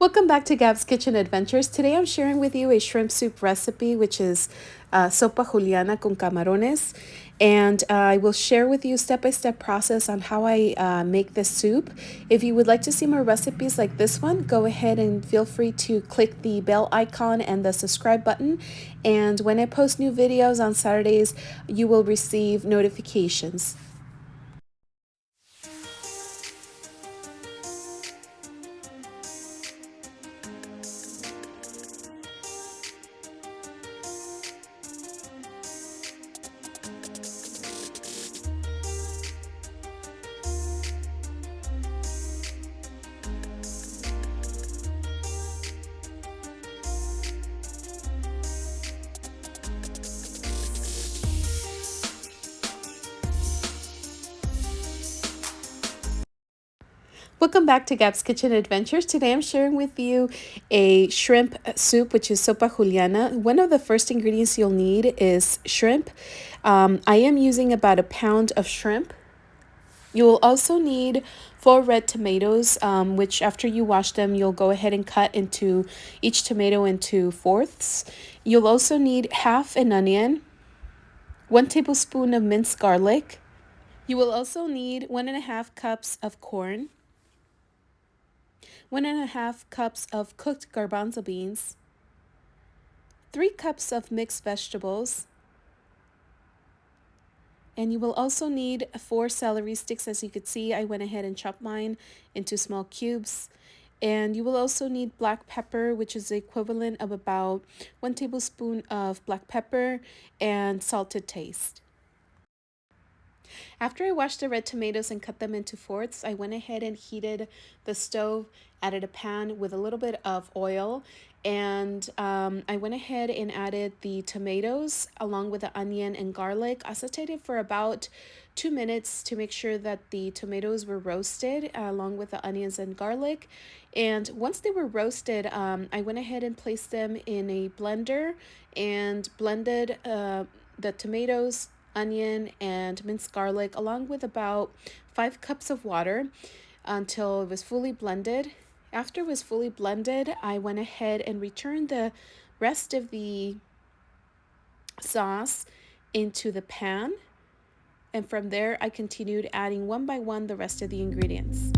Welcome back to Gabs Kitchen Adventures. Today I'm sharing with you a shrimp soup recipe, which is Sopa Juliana con Camarones. And I will share with you step-by-step process on how I make this soup. If you would like to see more recipes like this one, go ahead and feel free to click the bell icon and the subscribe button. And when I post new videos on Saturdays, you will receive notifications. Welcome back to Gabs Kitchen Adventures. Today I'm sharing with you a shrimp soup, which is Sopa Juliana. One of the first ingredients you'll need is shrimp. I am using about a pound of shrimp. You will also need 4 red tomatoes, which after you wash them, you'll go ahead and cut into each tomato into fourths. You'll also need half an onion, 1 tablespoon of minced garlic. You will also need 1.5 cups of corn, 1.5 cups of cooked garbanzo beans, 3 cups of mixed vegetables, and you will also need 4 celery sticks. As you could see, I went ahead and chopped mine into small cubes. And you will also need black pepper, which is the equivalent of about 1 tablespoon of black pepper, and salt to taste. After I washed the red tomatoes and cut them into fourths, I went ahead and heated the stove, added a pan with a little bit of oil, and I went ahead and added the tomatoes along with the onion and garlic. I sauteed it for about 2 minutes to make sure that the tomatoes were roasted along with the onions and garlic. And once they were roasted, I went ahead and placed them in a blender and blended the tomatoes, onion, and minced garlic along with about 5 cups of water until it was fully blended. After it was fully blended, I went ahead and returned the rest of the sauce into the pan, and from there I continued adding one by one the rest of the ingredients.